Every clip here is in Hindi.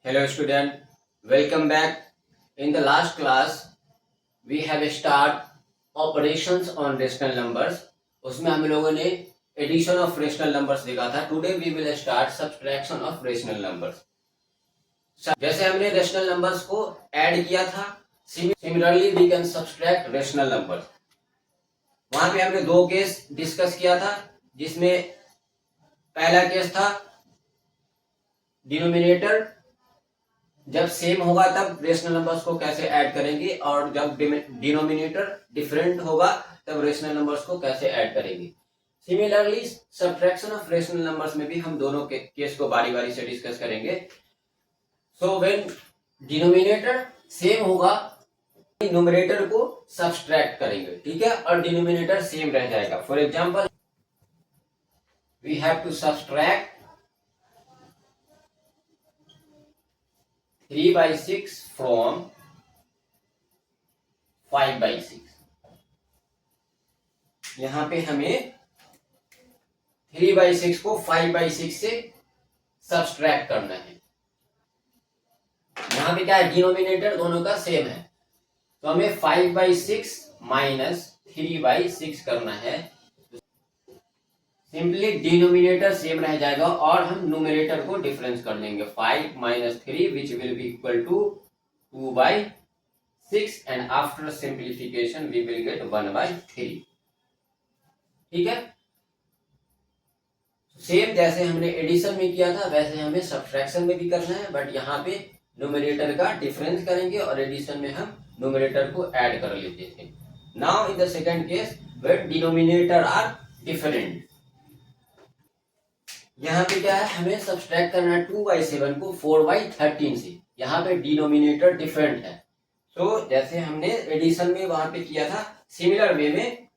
Hello student, welcome back. In the last class, we have start operations on rational numbers. उसमें हम लोगों ने addition of rational numbers देखा था. Today we will start subtraction of rational numbers. जैसे हमने rational numbers को add किया था, similarly we can subtract rational numbers. वहां पे हमने दो केस डिस्कस किया था, जिसमें पहला केस था डिनोमिनेटर जब सेम होगा तब रेशनल नंबर्स को कैसे ऐड करेंगे, और जब डिनोमिनेटर डिफरेंट होगा तब रेशनल नंबर्स को कैसे ऐड करेंगे. Similarly subtraction of rational numbers में भी हम दोनों के केस को बारी बारी से डिस्कस करेंगे. सो व्हेन डिनोमिनेटर सेम होगा न्यूमरेटर को सब्ट्रैक्ट करेंगे, ठीक है, और डिनोमिनेटर सेम रह जाएगा. For example we have to subtract 3/6 from 5/6. यहां पे हमें 3/6 को 5/6 से सब्ट्रैक्ट करना है. यहां पे क्या है, डिनोमिनेटर दोनों का सेम है, तो हमें 5/6 माइनस 3/6 करना है. सिंपली डिनोमिनेटर सेम रह जाएगा और हम न्यूमरेटर को डिफरेंस कर लेंगे. 5 - 3 which will be equal to 2/6 and after simplification we will get 1/3. ठीक है, सेम जैसे हमने एडिशन में किया था वैसे हमें सब्ट्रैक्शन में भी करना है, बट यहाँ पे न्यूमरेटर का डिफरेंस करेंगे और एडिशन में हम न्यूमरेटर को ऐड कर लेते थे. Now in the second case where denominator are different, यहाँ पे क्या है, हमें सब्ट्रैक्ट करना है 2/7 को 4/13 से. यहाँ पे डिनोमिनेटर डिफरेंट है, तो जैसे हमने एडिशन में वहां पे किया था सिमिलर वे में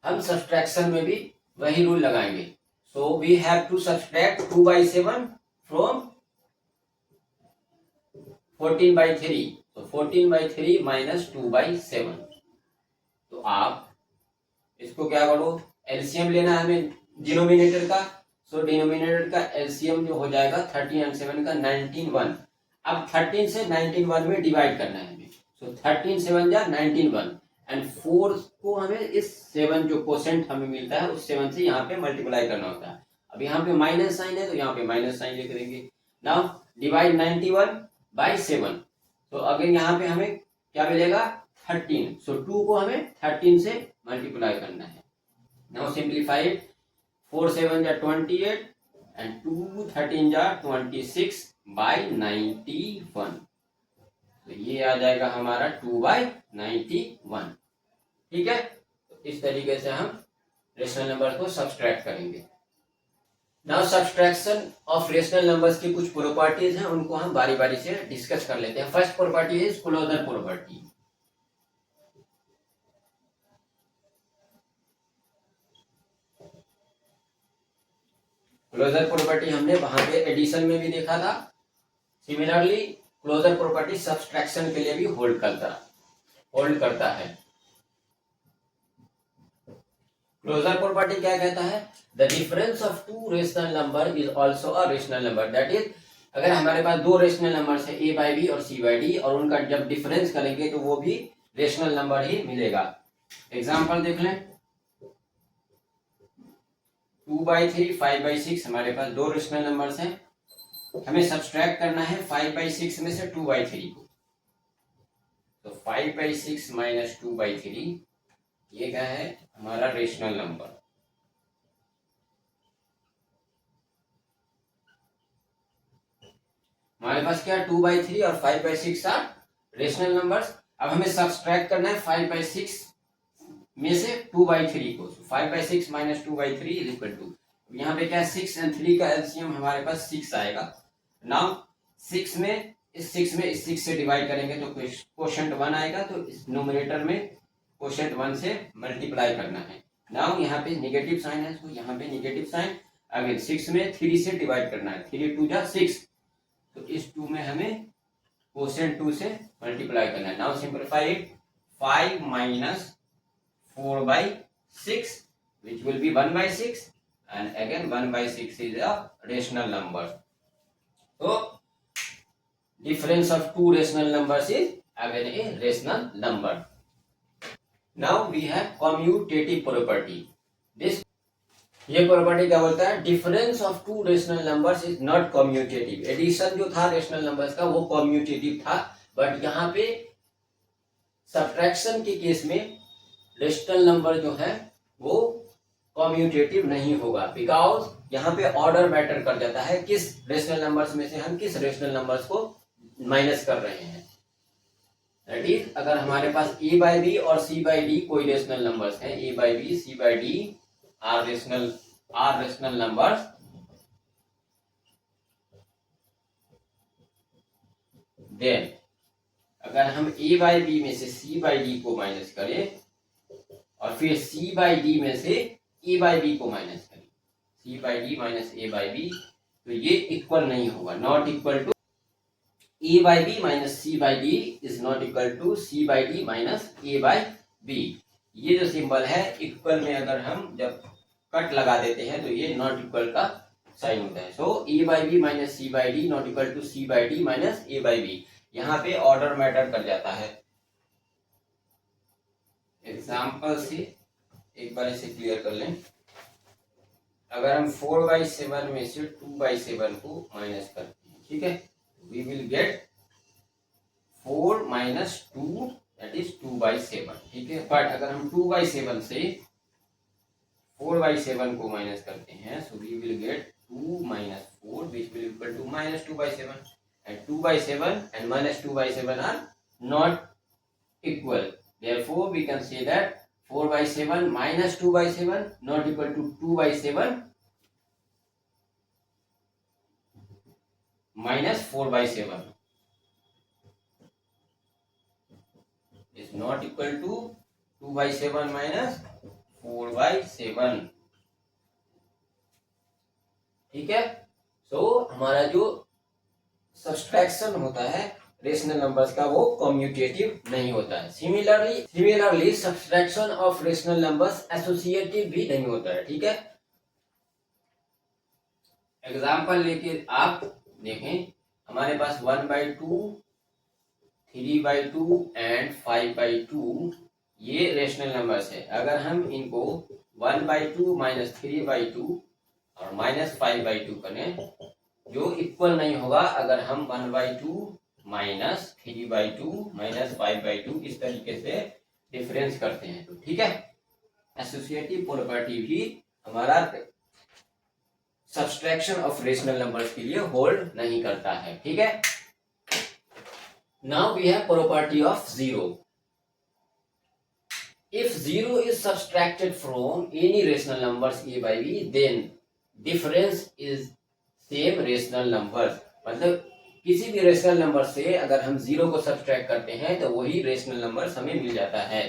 हम सब्ट्रैक्शन में भी वही रूल लगाएंगे. So we have to subtract 2/7 from 14/3. तो 14/3 माइनस 2/7. तो आप इसको क्या करो, एलसीएम लेना है हमें डिनोमिनेटर का. सो डिनोमिनेटर का एलसीएम जो हो जाएगा 13 और 7 का 19 अब 13 से 19 में डिवाइड करना है हमें. सो 13 7 जा 19 एंड 4 को हमें इस 7 जो कोसेंट हमें मिलता है उस 7 से यहाँ पे मल्टीप्लाई करना होता है. अब यहाँ पे माइनस साइन है तो यहाँ पे माइनस साइन लिख देंगे. Now divide 91/7. तो अगर यहाँ पे हमें क्या मिलेगा 13. सो 2 को हमें 13 से मल्टीप्लाई करना है. Now simplify it. 4 7 जा 28 and 2 13 जा 26/91. तो ये आ जाएगा हमारा 2/91. ठीक है, तो इस तरीके से हम रेशनल नंबर को सब्ट्रैक्ट करेंगे. Now subtraction of rational numbers की कुछ प्रॉपर्टीज हैं, उनको हम बारी बारी से डिस्कस कर लेते हैं. First property is closure property. Closure property हमने वहां पे एडिशन में भी देखा था. सिमिलरली क्लोजर प्रॉपर्टी सब्ट्रैक्शन के लिए भी होल्ड करता है. क्लोजर प्रॉपर्टी क्या कहता है, the difference of two rational number is also a rational number. That is अगर हमारे पास दो रेशनल नंबर है a/b और c/d और उनका जब डिफरेंस करेंगे तो वो भी रेशनल नंबर ही मिलेगा. एग्जाम्पल देख लें. 2/3 5/6 हमारे पास दो रेशनल नंबर्स हैं. हमें सब्ट्रैक्ट करना है 5/6 में से 2/3 को. तो 5/6 माइनस 2/3 ये क्या है, हमारा रेशनल नंबर. हमारे पास क्या 2/3 और 5/6 आर रेशनल नंबर्स. अब हमें सब्ट्रैक्ट करना है 5/6 में से 2/3 को. 5/6 माइनस 2/3 इज इक्वल टू, यहाँ पे क्या है 6 और 3 का एलसीएम हमारे पास 6 आएगा. नाउ 6 में इस 6 से डिवाइड करेंगे तो क्वोशंट 1 आएगा, तो इस न्यूमरेटर में क्वोशंट 1 से मल्टीप्लाई करना है. नाउ यहाँ पे नेगेटिव साइन है, तो यहाँ पे नेगेटिव साइन. अगेन 6 में 3 से डिवाइड करना है. 3 2 जा 6, तो इस 2 में हमें क्वोशंट 2 से मल्टीप्लाई करना है. Now simplify it. 5 minus 4/6 which will be 1/6 and again 1/6 is a rational number. तो difference of two rational numbers is again a rational number. Now we have commutative property. This ये प्रॉपर्टी क्या बोलता है, difference of two rational numbers is not commutative. Addition जो था रेशनल नंबर्स का वो कम्यूटेटिव था, बट यहाँ पे सब्ट्रैक्शन के केस में रेशनल नंबर जो है वो कम्यूटेटिव नहीं होगा, बिकॉज यहाँ पे ऑर्डर मैटर कर जाता है, किस रेशनल नंबर्स में से हम किस रेशनल नंबर्स को माइनस कर रहे हैं। दैट इज अगर हमारे पास a बाई बी और c बाई डी कोई रेशनल नंबर्स हैं, a by B c by D are rational numbers, then अगर हम a बाई बी में से c बाई डी को माइनस करें और फिर c बाई डी में से a बाई बी को माइनस करें, c by D minus a by B, तो ये इक्वल नहीं होगा, not equal to a by B minus c by D is not equal to c by D minus a by B. ये जो सिंबल है इक्वल में अगर हम जब कट लगा देते हैं तो ये नॉट इक्वल का साइन होता है। So a by B minus c by D not equal to c by D minus a by B. यहाँ पे ऑर्डर मैटर कर जाता है। एग्जाम्पल से एक बार इसे क्लियर कर लें। अगर हम 4/7 में से 2/7 को माइनस करते हैं, ठीक है, we will get 4 minus 2 that is 2/7, ठीक है। बट अगर हम 2/7 से 4/7 को माइनस करते हैं, so we will get 2 minus 4 which will equal to minus 2/7, and 2/7 and minus 2/7 are not equal, therefore we can say that 4/7 minus 2/7 not equal to 2/7 minus 4/7 is not equal to 2/7 minus 4/7, ठीक है। सो हमारा जो सब्सट्रैक्शन होता है रेशनल नंबर्स का वो कम्यूटेटिव नहीं होता है। Similarly subtraction of rational numbers associative भी नहीं होता है, ठीक है। एग्जाम्पल लेके आप देखें, हमारे पास 1/2, 3/2 एंड 5/2 ये रेशनल नंबर्स है। अगर हम इनको 1/2 माइनस 3/2 और माइनस 5/2 करें, जो इक्वल नहीं होगा अगर हम 1/2 माइनस 3/2 माइनस 5/2 इस तरीके से डिफरेंस करते हैं, तो ठीक है। एसोसिएटिव प्रॉपर्टी भी हमारा सब्सट्रैक्शन ऑफ रेशनल नंबर्स के लिए होल्ड नहीं करता है, ठीक है। Now we have property of zero. If zero is subtracted from any rational numbers a by b, then difference is same rational numbers. मतलब किसी भी रेशनल नंबर से अगर हम जीरो को सब्सट्रैक्ट करते हैं तो वही रेशनल नंबर्स हमें मिल जाता है।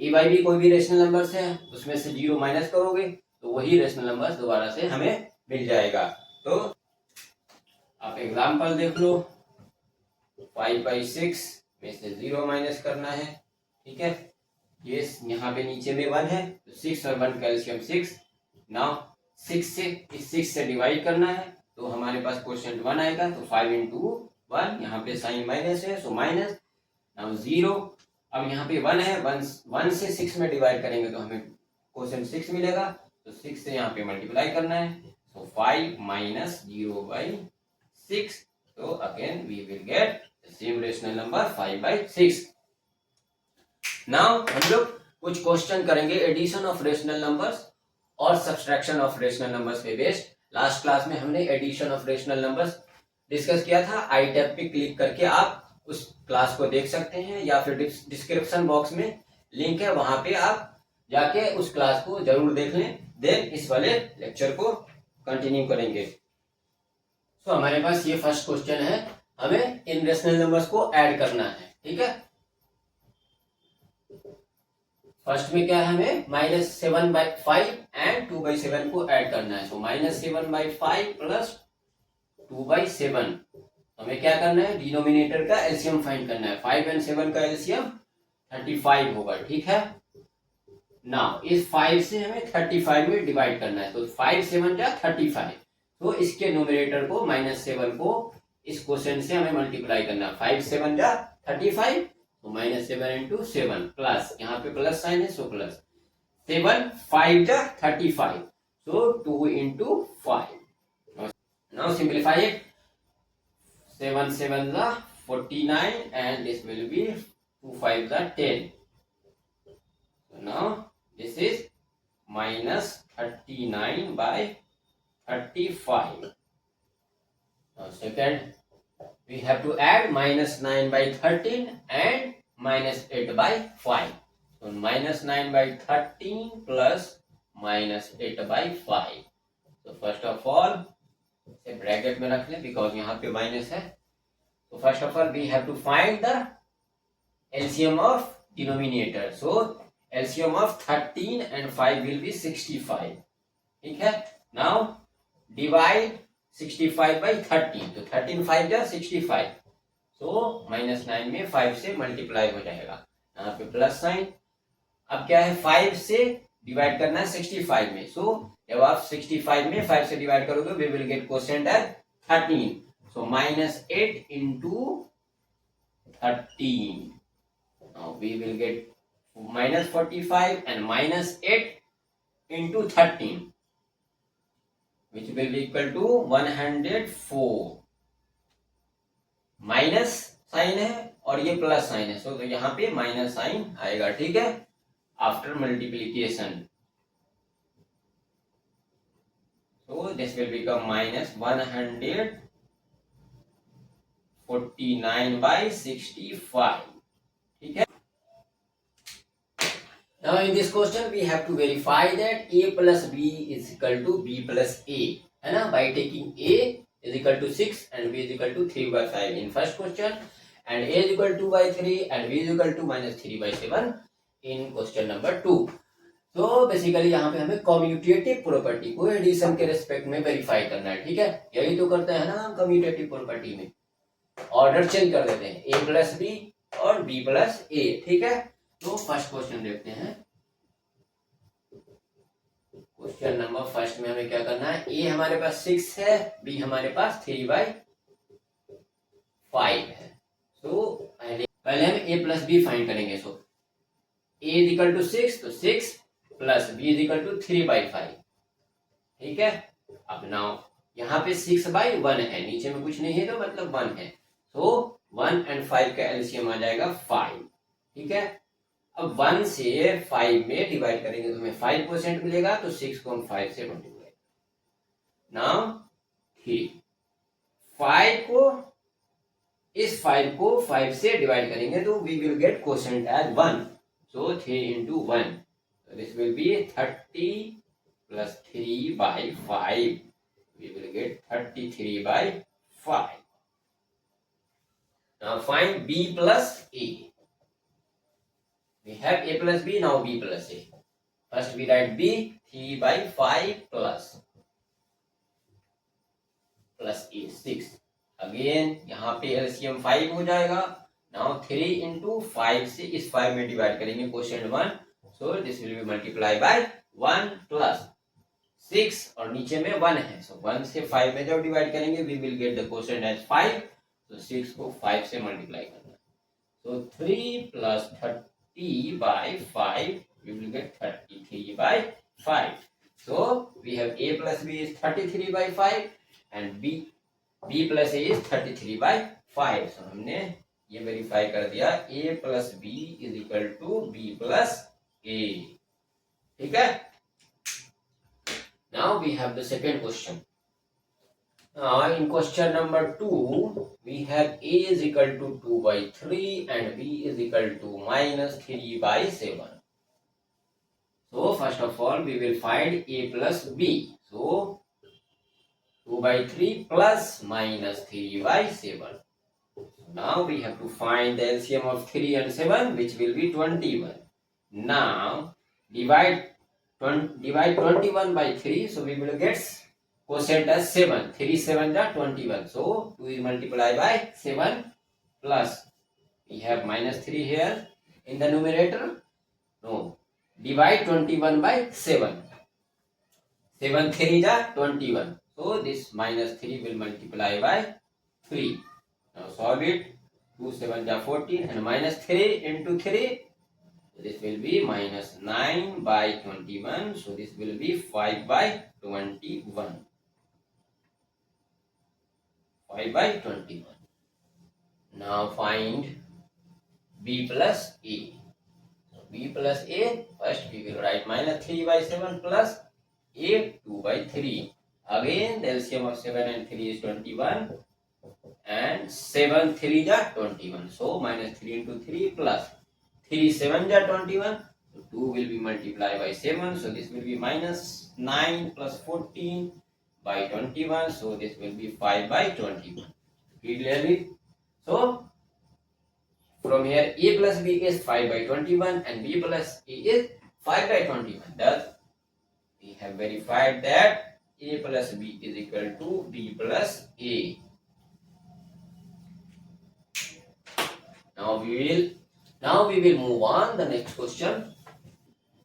a by b कोई भी रेशनल नंबर्स है, उसमें से जीरो माइनस करोगे तो वही रेशनल नंबर्स दोबारा से हमें मिल जाएगा। तो आप एग्जाम्पल देख लो, 5/6 में से 0 माइनस करना है, ठीक है। ये यहाँ पे नीचे में 1 है तो 6 और 1 कैल्शियम 6। नाउ 6 से इस 6 से डिवाइड करना है तो हमारे पास क्वोशिएंट 1 आएगा, तो 5 into 1, यहाँ पे साइन माइनस है सो माइनस। नाउ 0, अब यहाँ पे 1 है, 1 से 6 में डिवाइड करेंगे तो हमें क्वोशिएंट 6 मिलेगा, तो 6 से यहाँ पे मल्टीप्लाई करना है, so 5 minus 0/6, so again we will get the same rational number 5/6. Now हम लोग कुछ क्वेश्चन करेंगे एडिशन ऑफ रेशनल नंबर्स और सब्सट्रैक्शन ऑफ रेशनल नंबर्स पे बेस्ड। लास्ट क्लास में हमने addition of rational numbers discuss किया था। आई टैब पे क्लिक करके आप उस क्लास को देख सकते हैं या फिर डिस्क्रिप्शन बॉक्स में लिंक है, वहां पे आप जाके उस क्लास को जरूर देख लें। देन इस वाले लेक्चर को कंटिन्यू करेंगे। सो हमारे पास ये फर्स्ट क्वेश्चन है, हमें इन रेशनल नंबर्स को ऐड करना है, ठीक है। फर्स्ट में क्या है, हमें -7/5 एंड 2/7 को ऐड करना है। सो -7/5 प्लस 2/7, हमें क्या करना है, डिनोमिनेटर का एलसीएम फाइंड करना है। 5 और 7 का एलसीएम 35 होगा, ठीक है। नाउ इस 5 से हमें 35 में डिवाइड करना है, तो 5 7 क्या 35, तो इसके न्यूमरेटर को -7 को इस क्वेश्चन से हमें मल्टीप्लाई करना। 5 7 जा 35, तो -7 इंटू 7 प्लस, यहाँ पे प्लस साइन है सो प्लस 7 5 जा 35, so 2 into 5. Now simplify it. 7 7 the 49 and this will be 2 5 the 10. So now this is minus 39 by 35. Now second, we have to add minus 9 by 13 and minus 8 by 5. So minus 9 by 13 plus minus 8 by 5. So first of all, इसे ब्रैकेट में रख लें बिकॉज यहाँ पे माइनस है। तो first of all we have to find the LCM of denominator. So LCM of 13 and 5 will be 65। ठीक है, नाउ डिवाइड 65 by 13, तो 13 5 जा 65, सो -9 में 5 से मल्टीप्लाई हो जाएगा, यहाँ पे प्लस साइन। अब क्या है, 5 से डिवाइड करना है 65 में, सो जब आप 65 में 5 से डिवाइड करोगे we will get quotient as 13, सो -8 into 13, now we will get -45 and -8 into 13 which will be equal to 104। Minus sign है और ये प्लस साइन है, सो तो यहाँ पे माइनस साइन आएगा। ठीक है, after multiplication, so this will become minus 149 by 65। ठीक है, now in this question we have to verify that a plus b is equal to b plus a, है ना, by taking a is equal to 6 and b is equal to 3 by 5 in first question, and a is equal to 2 by 3 and b is equal to -3 by 7 in question number 2। तो बेसिकली यहाँ पे हमें कम्यूटेटिव प्रॉपर्टी को एडिशन के रेस्पेक्ट में वेरीफाई करना है। ठीक है, यही तो करते हैं ना हम कम्यूटेटिव प्रॉपर्टी में, ऑर्डर चेंज कर देते हैं, a प्लस बी और b प्लस a। ठीक है, तो फर्स्ट क्वेश्चन देखते हैं। क्वेश्चन नंबर फर्स्ट में हमें क्या करना है, a हमारे पास 6 है, b हमारे पास 3 by 5 है। तो पहले हम a प्लस बी फाइंड करेंगे। So a is equal to 6, तो 6 plus b is equal to 3 by 5। ठीक है, अब नाउ यहाँ पे 6 by 1 है, नीचे में कुछ नहीं है तो मतलब 1 है, तो 1 and 5 का एलसीएम आ जाएगा 5। ठीक है, अब 1 से 5 में डिवाइड करेंगे तो हमें 5% मिलेगा, तो 6 को हम 5 से मल्टीप्लाई, नाउ 3 5 को इस 5 को 5 से डिवाइड करेंगे तो we will get quotient as 1, so 3 into 1, so this will be 30 plus 3 by 5, we will get 33 by 5। Now find b plus a, we have a plus b, now b plus a, first we write b, 3 by 5 plus a 6, again यहाँ पे एलसीएम 5 हो जाएगा, नाउ 3 into 5 से इस 5 में डिवाइड करेंगे quotient 1, so this will B multiply by 1 plus 6 और नीचे में 1 है, सो 1 से 5 में जब डिवाइड करेंगे we will get the quotient as 5, तो 6 को 5 से मल्टीप्लाई करना है, सो 3 plus 30 by 5 we will get 33 by 5। so we have a plus b is 33 by 5 and b plus a is 33 by 5, so हमने ये वेरीफाई कर दिया, a plus b is equal to b plus a। ठीक है, now we have the second question। In question number 2 we have a is equal to 2 by 3 and b is equal to -3 by 7। so first of all we will find a plus b, so 2 by 3 plus -3 by 7। Now we have to find the LCM of 3 and 7, which will be 21। Now divide 21 by 3, so we will get quotient as 7, 3 7 are 21, so 2 is multiplied by 7 plus we have -3 here in the numerator, no, divide 21 by 7, 7 3 are 21, so this -3 will multiply by 3. Now solve it. 2 7 ja 14 and minus 3 into 3. This will be minus 9 by 21. So this will be 5 by 21. 5 by 21. Now find b plus a. So b plus a, first we will write minus 3 by 7 plus a 2 by 3. Again the LCM of 7 and 3 is 21 and 7 3 ja 21. So minus 3 into 3 plus 3 7 ja 21. So 2 will be multiplied by 7. So this will be minus 9 plus 14 by 21. So this will be 5 by 21. Clearly? So from here a plus b is 5 by 21 and b plus a is 5 by 21. Thus we have verified that a plus b is equal to b plus a. Now we will move on the next question.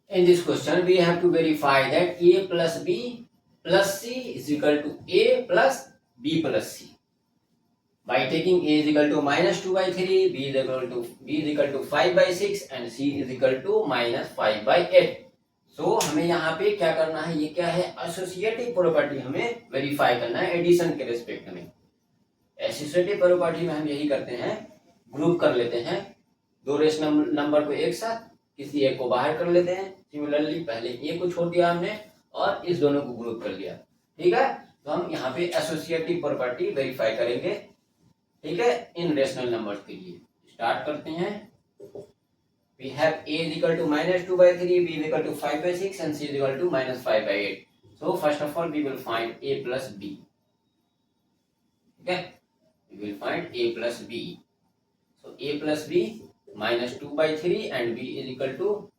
In this question we have to verify that a plus b plus c is equal to a plus b plus c. By taking a is equal to minus 2 by 3, b is equal to 5 by 6 and c is equal to minus 5 by 8. So हमें यहाँ पे क्या करना है, ये क्या है, एसोसिएटिव प्रॉपर्टी हमें वेरीफाई करना है एडिशन के रिस्पेक्ट में. एसोसिएटिव प्रॉपर्टी में हम यही करते हैं, ग्रुप कर लेते हैं दो रेशनल नंबर को एक साथ, किसी एक को बाहर कर लेते हैं. सिमिलरली पहले ए को छोड़ दिया हमने और इस दोनों को ग्रुप कर लिया. ठीक है, तो हम यहाँ पे एसोसिएटिव प्रॉपर्टी वेरीफाई करेंगे. ठीक है, इन रेशनल नंबर्स के लिए स्टार्ट करते हैं. We have a is equal to minus 2 by 3, b is equal to 5 by 6 and c is equal to minus 5 by 8. So first of all we will find a plus b. Okay, we will find a plus b. So a plus b minus 2 by 3 and b is equal to,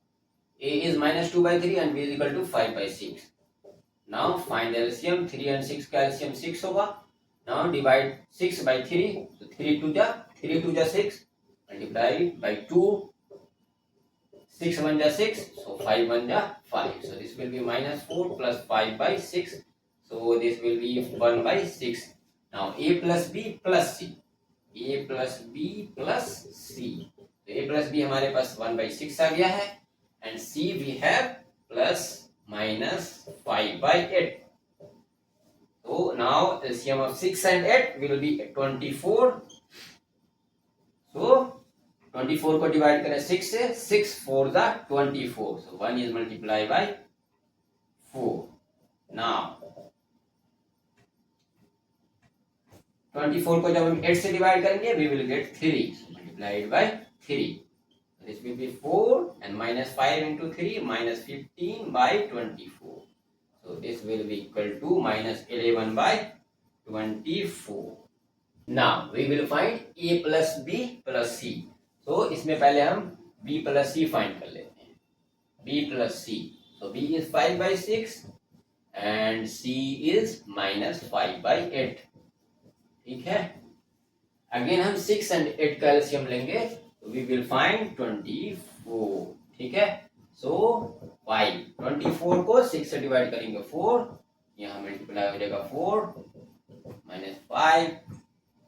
a is minus 2 by 3 and b is equal to 5 by 6. Now find LCM. 3 and 6 का LCM 6 होगा. Now divide 6 by 3. So 3 2 ja 6 multiplied by 2. 6 1 ja 6. So 5 1 ja 5. So this will be minus 4 plus 5 by 6. So this will be 1 by 6. Now a plus b plus c. a plus b plus c. तो a plus b हमारे पास 1 by 6 आ गया है and c we have plus minus 5 by 8. So now LCM of 6 and 8 will be 24. So 24 को डिवाइड करें 6 से, 6 4 जा 24. So 1 is multiplied by 4. Now 24 को जब हम 8 से डिवाइड करेंगे we will get 3. So multiplied by 3. This will be 4 and minus 5 into 3 minus 15 by 24. So this will be equal to minus 11 by 24. Now we will find a plus b plus c. So इसमें पहले हम b plus c फाइंड कर लेते हैं. b plus c. So b is 5 by 6 and c is minus 5 by 8. ठीक है. अगेन हम 6 and 8 का एलसीएम लेंगे. So we will find 24. ठीक है. So 5 24 को 6 से डिवाइड करेंगे 4, यहाँ मल्टीप्लाई हो जाएगा 4 minus 5.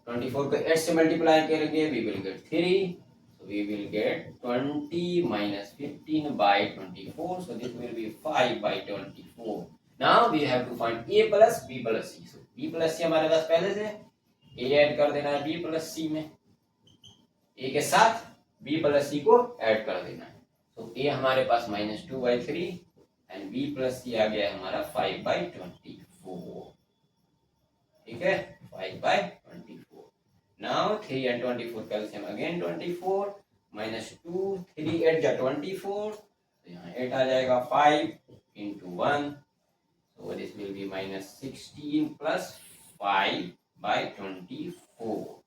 24 को 8 से मल्टीप्लाई करेंगे we will get 3. So we will get 20 minus 15 by 24. So this will be 5 by 24. Now we have to find a plus b plus c. So b plus c हमारे पास पहले से, a ऐड कर देना है b plus c में, a के साथ b plus c को ऐड कर देना है. तो a हमारे पास minus 2 by 3 and b plus c आ गया हमारा 5 by 24. ठीक है, 5 by 24. Now 3 and 24 calcium again 24 minus 2 3 8 जा 24. तो यहाँ 8 आ जाएगा 5 into 1. So this will be minus 16 plus 5 by 24.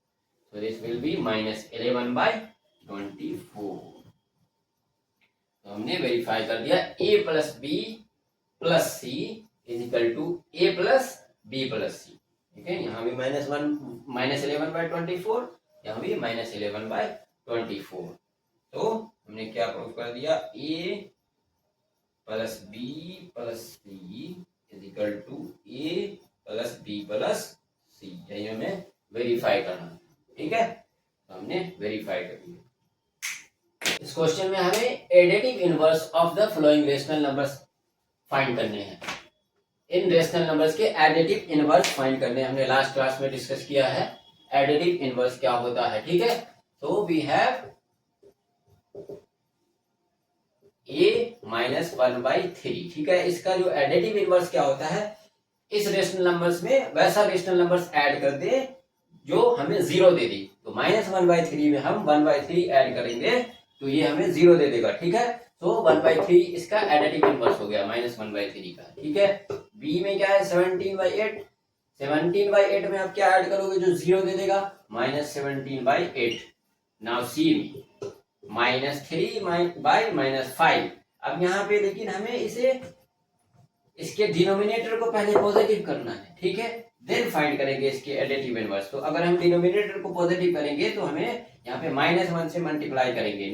So this will be minus 11 by 24. तो हमने वेरीफाई कर दिया a plus b plus c is equal to a plus b plus c. ठीक है, यहाँ भी -1 -11 by 24, यहाँ भी -11 by 24. तो हमने क्या प्रूव कर दिया, a plus b plus c is equal to a plus b plus c. यही हमें वेरीफाई करना, ठीक है। तो हमने वेरीफाई कर लिया। इस क्वेश्चन में हमें additive inverse of the flowing rational numbers find करने हैं। इन रेशनल नंबर्स के एडिटिव इनवर्स फाइंड करने हमने लास्ट क्लास में डिस्कस किया है। एडिटिव इनवर्स क्या होता है, ठीक है। तो वी हैव a माइनस 1/3, ठीक है। इसका जो एडिटिव इनवर्स क्या होता है, इस रेशनल नंबर्स में वैसा रेशनल नंबर्स ऐड कर दे जो हमें 0 दे दी। तो -1/3 में हम 1/3 ऐड करेंगे तो ये हमें 0 दे देगा, ठीक है। तो 1/3 इसका एडिटिव इनवर्स हो गया -1/3 का, ठीक है। बी में क्या है 17/8, 17/8 में आप क्या ऐड करोगे जो 0 दे देगा, -17/8। नाउ सी में -3/-5। अब यहाँ पे लेकिन हमें इसे इसके डिनोमिनेटर को पहले पॉजिटिव करना है, ठीक है, देन फाइंड करेंगे इसके एडिटिव इनवर्स। तो अगर हम डिनोमिनेटर को पॉजिटिव करेंगे तो हमें यहाँ पे -1 से मल्टीप्लाई करेंगे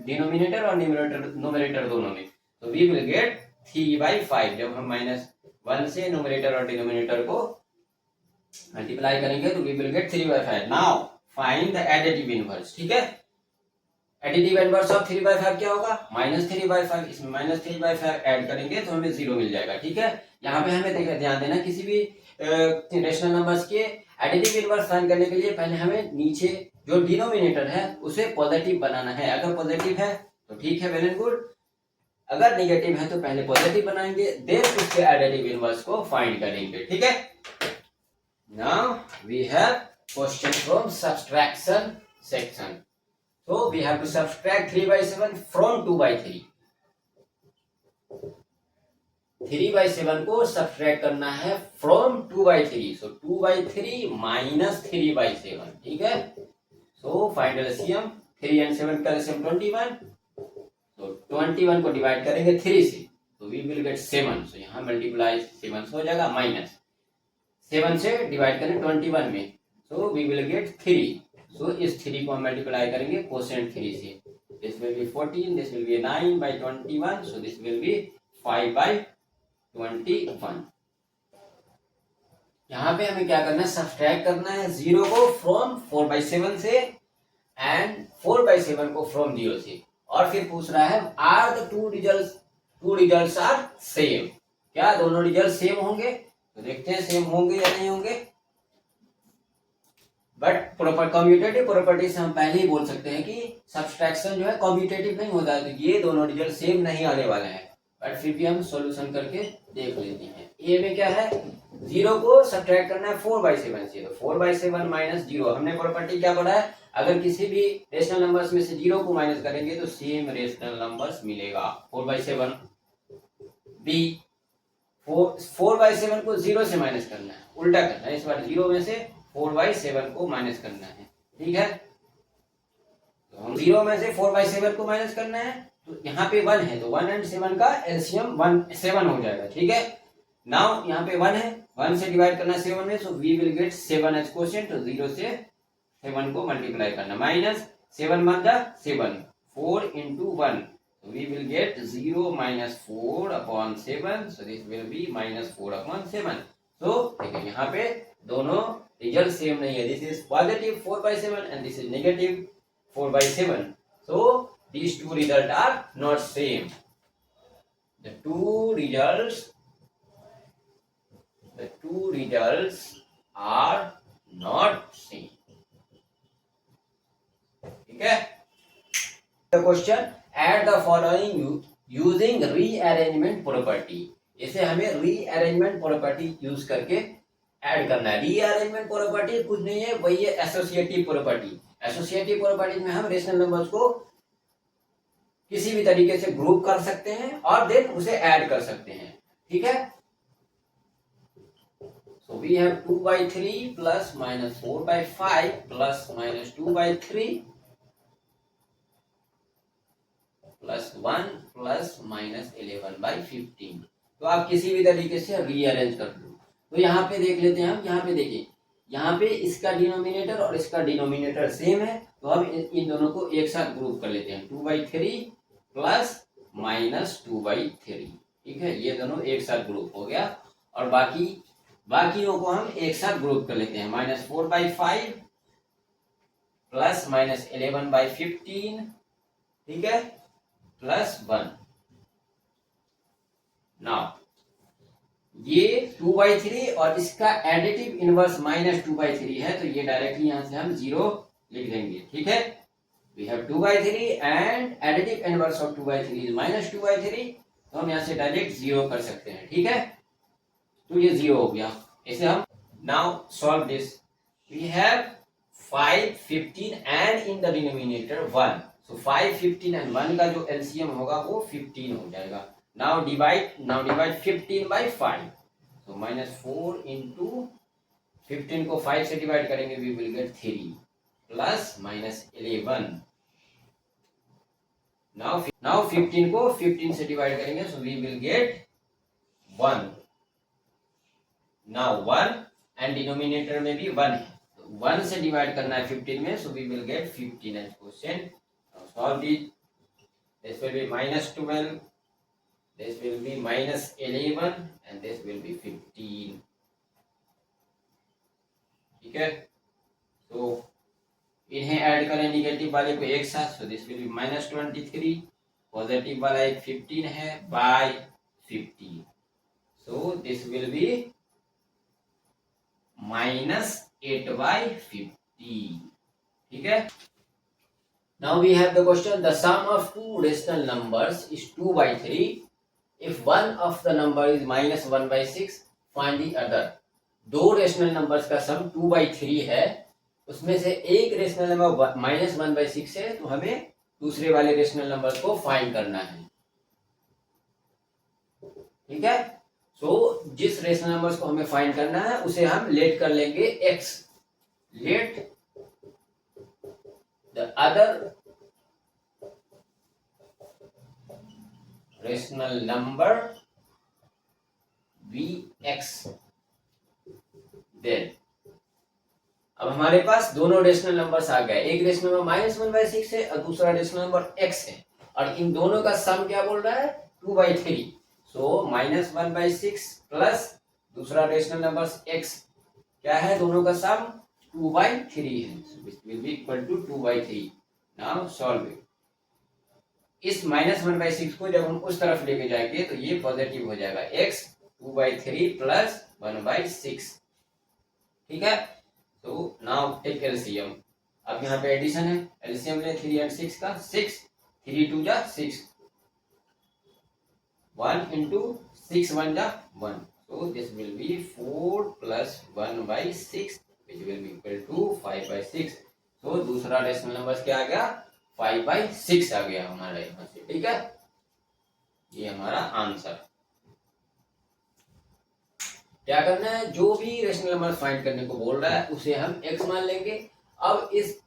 डिनोमिनेटर और न्यूमरेटर दोनों में, तो वी विल गेट 3/5। जब हम -1 से न्यूमरेटर और डिनोमिनेटर को मल्टीप्लाई करेंगे तो we will get 3/5। Now find the additive inverse, ठीक है। एडिटिव इनवर्स ऑफ 3/5 क्या होगा, -3/5। इसमें -3/5 ऐड करेंगे तो हमें 0 मिल जाएगा, ठीक है। यहाँ पे हमें देखा ध्यान देना, किसी भी रेशनल नंबर्स के एडिटिव इनवर्स फाइंड करने के लिए पहले हमें नीचे जो डिनोमिनेटर है उसे पॉजिटिव बनाना है। अगर पॉजिटिव है तो ठीक है, वेल एंड गुड। अगर नेगेटिव है तो पहले पॉजिटिव बनाएंगे, देन उसके एडिटिव इनवर्स को फाइंड करेंगे, ठीक है। Now we have question from subtraction section. So we have to subtract 3/7 from 2/3। 3/7 को सब्सट्रैक्ट करना है from 2/3। So 2/3 minus 3/7, ठीक है। So फाइंड एलसीएम, 3 and 7 का एलसीएम 21। So 21 को डिवाइड करेंगे 3 से तो we will get 7। So यहाँ मल्टीप्लाई 7 से हो जाएगा, माइनस 7 से डिवाइड करें 21 में, so we will get 3। सो इस 3 को हम मल्टीप्लाई करेंगे कोसेंट 3 से, this will B 14, this will B 9/21, so this will B 5/21। यहाँ पे हमें क्या करना है, सब्सट्रैक्ट करना है 0 को फ्रॉम 4/7 से एंड 4/7 को फ्रॉम 0 से। और फिर पूछ रहा है are the two results are same, क्या दोनों रिजल्ट सेम होंगे। तो देखते हैं सेम होंगे या नहीं होंगे। बट प्रॉपर कम्यूटेटिव प्रॉपर्टी से हम पहले ही बोल सकते हैं कि सब्सट्रैक्शन जो है कम्यूटेटिव नहीं होता है, तो ये दोनों रिजल्ट सेम नहीं आने वाले हैं। बट फिर भी हम सॉल्यूशन करके देख लेते हैं। ए में क्या है, 0 को सब्ट्रैक्ट करना है 4/7 से, तो 4/7 माइनस 0। हमने प्रॉपर्टी क्या पढ़ा है, अगर किसी भी रेशनल नंबर्स में से 0 को माइनस करेंगे तो सेम रेशनल नंबर्स मिलेगा, 4/7। बी 4/7 को 0 से माइनस करना है, उल्टा करना है, इस बार 0 में से 4/7 को माइनस करना है, ठीक है। तो हम 0 में से 4/7 को माइनस करना है, तो यहाँ पे 1 है तो 1 and 7 का एलसीएम 7 हो जाएगा, ठीक है। नाउ यहाँ पे 1 है, 1 से डिवाइड करना है 7 में, so we will get 7 as quotient. तो 0 से 7 को मल्टीप्लाई करना, माइनस 7 वन जा 7, 4 into 1, we will get 0 minus 4/7, so this will be -4/7। so देखिए यहाँ पे दोनों रिजल्ट सेम नहीं है, this is positive 4/7 and this is negative 4/7, so these two results are not same। the two results are not same, ठीक है। the question add the following using rearrangement property। इसे हमें रीअरेंजमेंट प्रॉपर्टी यूज करके ऐड करना है। रीअरेंजमेंट प्रॉपर्टी कुछ नहीं है, वही है एसोसिएटिव प्रॉपर्टी। एसोसिएटिव प्रॉपर्टी में हम रेशनल नंबर्स को किसी भी तरीके से ग्रुप कर सकते हैं और देन उसे ऐड कर सकते हैं, ठीक है। So we have 2/3 plus -4/5 plus -2/3 plus 1 plus -11/15। तो आप किसी भी तरीके से रीअरेंज कर लो। तो यहाँ पे देख लेते हैं हम, यहाँ पे देखिए, यहाँ पे इसका डिनोमिनेटर और इसका डिनोमिनेटर सेम है, तो हम इन दोनों को एक साथ ग्रुप कर लेते हैं, 2/3 प्लस -2/3, ठीक है। ये दोनों एक साथ ग्रुप हो गया और बाकी बाकियों को हम एक साथ ग्रुप कर लेते हैं। -4/5 प्लस -11/15, ठीक है, +1। नाउ ये 2/3 और इसका एडिटिव इनवर्स -2/3 है, तो ये डायरेक्टली यहां से हम 0 लिख देंगे, ठीक है। We have 2/3 and additive inverse of 2/3 is -2/3, तो हम यहां से डायरेक्ट 0 कर सकते हैं, ठीक है। तो ये 0 हो गया। इसे हम now solve this. We have 5, 15 and in the denominator 1, so 5, 15 and 1 का जो एलसीएम होगा वो 15 हो जाएगा। Now divide 15 by 5. So -4 into 15 को 5 से डिवाइड करेंगे, we will get 3 plus -11. Now 15 को 15 से डिवाइड करेंगे, so we will get 1. Now 1 and denominator में भी 1 है, तो 1 से डिवाइड करना है 15 में, so we will get 15 as question. Now solve it. This will be -12. This will be -11 and this will be 15, ठीक है। तो इन्हें ऐड करें निगेटिव वाले को एक साथ, so this will be -23, positive वाला एक 15 है by 50, so this will be -8/50, ठीक है। Now we have the question, the sum of two rational numbers is 2/3. If one of the number is -1/6, find the other. दो रेशनल नंबर्स का सम 2/3 है, उसमें से एक रेशनल नंबर -1/6 है, तो हमें दूसरे वाले रेशनल नंबर को फाइंड करना है, ठीक है। सो जिस रेशनल नंबर्स को हमें फाइंड करना है उसे हम लेट कर लेंगे x, let the other rational number Vx. Then अब हमारे पास दोनों रेशनल नंबर्स आ गए, एक रेशनल नंबर -1/6 है और दूसरा रेशनल नंबर x है, और इन दोनों का सम क्या बोल रहा है 2/3, सो -1/6 प्लस दूसरा रेशनल नंबर x क्या है, दोनों का सम 2/3 है, so this will be equal to 2/3. Now solve it. इस -1/6 को जब हम उस तरफ लेके जाएंगे तो ये पॉजिटिव हो जाएगा, x 2/3 प्लस 1/6, ठीक है। तो नाउ टेक एलसीएम। अब यहाँ पे एडिशन है, एलसीएम ले 3 and 6 का, 6 3 2 जा 6, 1 into 6 1 जा 1, so this will be 4 plus 1/6 which will be equal to 5/6. तो दूसरा रेशनल नंबर क्या आ गया, 5/6 आ गया हमारा यहाँ से, ठीक है। ये हमारा आंसर। क्या करना है, जो भी रेशनल नंबर फाइंड करने को बोल रहा है उसे हम x मान लेंगे। अब इस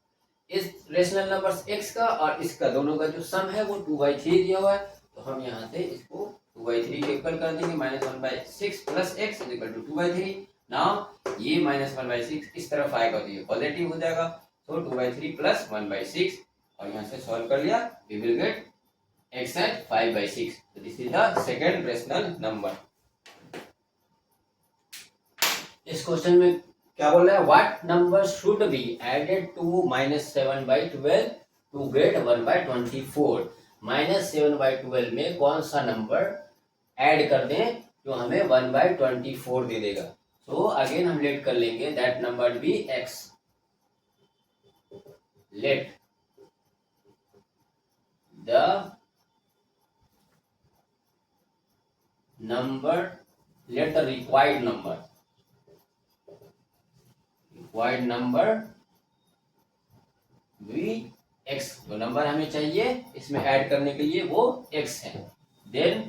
रेशनल नंबर x का और इसका दोनों का जो सम है वो 2/3 दिया हुआ है, तो हम यहाँ से इसको 2/3 के इक्वल कर देंगे, -1/6 प्लस x is equal to 2/3। Now ये -1/6 इस तरफ आएगा तो ये पॉजिटिव हो जाएगा, तो 2/3 प्लस 1/6, और यहाँ से सॉल्व कर लिया, we will get x at 5/6, so this is the second rational number. इस क्वेश्चन में क्या बोल रहा है, what number should be added to -7/12 to get 1/24। -7/12 में कौन सा नंबर ऐड कर दें जो हमें 1/24 दे देगा। सो अगेन हम लेट कर लेंगे, that number be x, let the number, let the required number भी x, जो नंबर हमें चाहिए इसमें ऐड करने के लिए वो x है। देन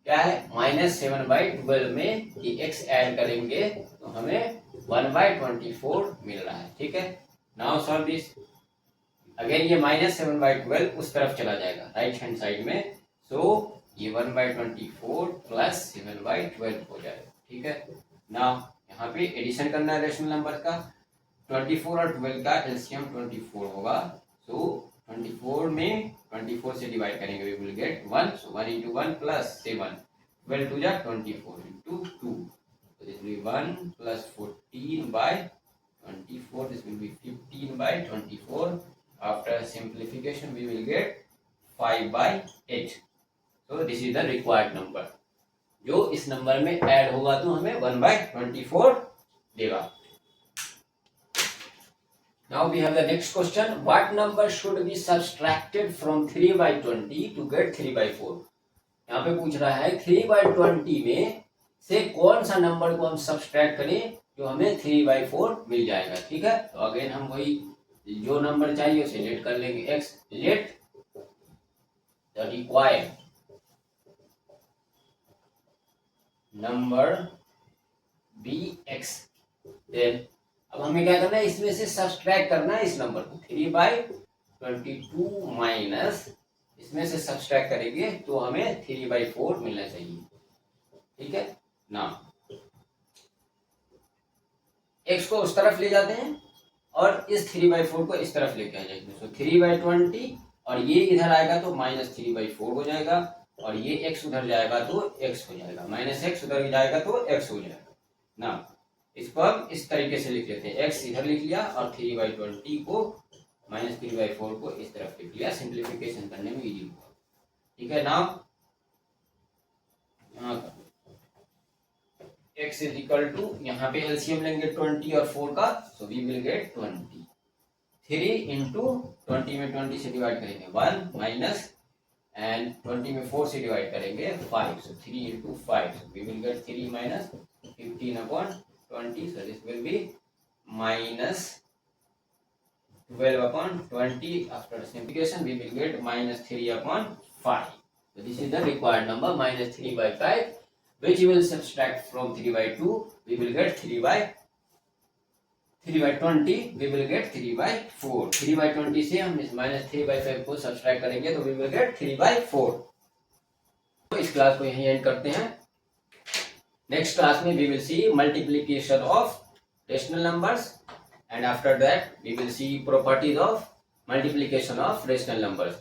क्या है, -7/12 में ये x ऐड करेंगे तो हमें 1/24 मिल रहा है, ठीक है। Now solve this. अगेन ये -7/12 उस तरफ चला जाएगा राइट हैंड साइड में, सो ये 1/24 प्लस 7/12 हो जाएगा, ठीक है। नाउ यहाँ पे एडिशन करना है रेशनल नंबर का, 24 और 12 का एलसीएम 24 होगा, सो 24 में 24 से डिवाइड करेंगे, we will get 1, so 1 into 1 plus 7, 12 2 जा 24 into 2. So this will be 1 plus 14 by 24. This will be 15 by 24. After simplification we will get 5 by 8. So this is the required number. जो इस नंबर में ऐड होगा तो हमें 1 by 24 देगा. Now we have the next question. What number should be subtracted from 3 by 20 to get 3 by 4? यहाँ पे पूछ रहा है 3 by 20 में से कौन सा नंबर को हम सब्सट्रैक्ट करें जो हमें 3 by 4 मिल जाएगा. ठीक है, तो अगेन हम वही जो नंबर चाहिए उसे लेट कर लेंगे. x let the required number be x. Then अब हमें क्या करना है, इसमें से सब्सट्रैक्ट करना है इस नंबर को. 3 by 22 माइनस इसमें से सब्सट्रैक्ट करेंगे तो हमें 3 by 4 मिलना चाहिए. ठीक है ना, x को उस तरफ ले जाते हैं और इस 3 by 4 को इस तरफ लेके आ जाएंगे. तो 3 by 20 और ये इधर आएगा तो माइनस 3 by 4 हो जाएगा और ये x उधर जाएगा तो x हो जाएगा. माइनस x उधर जाएगा तो x हो जाएगा ना. इसको हम इस तरीके से लिख लेते हैं. x इधर लिख लिया और 3 by 20 को माइनस 3 by 4 को इस तरफ लिख लिया. सिंप्लीफिकेशन करने में इजी होगा. ठीक है ना, x इज इक्वल टू, यहाँ पे एलसीएम लेंगे 20 और 4 का. So we will get 20. 3 into 20 में 20 से डिवाइड करेंगे 1 माइनस एंड 20 में 4 से डिवाइड करेंगे 5. So 3 into 5. So we will get 3 minus 15 upon 20. So this will be minus 12 upon 20. After simplification we will get minus 3 upon 5. So this is the required number, minus 3 by 5, which we will subtract from 3 by 2. We will get 3 by 20. We will get 3 by 4. 3 by 20 से हम इस minus 3 by 5 को subtract करेंगे तो we will get 3 by 4. तो इस क्लास को यहीं एंड करते हैं. Next class में we will see multiplication of rational numbers and after that we will see properties of multiplication of rational numbers.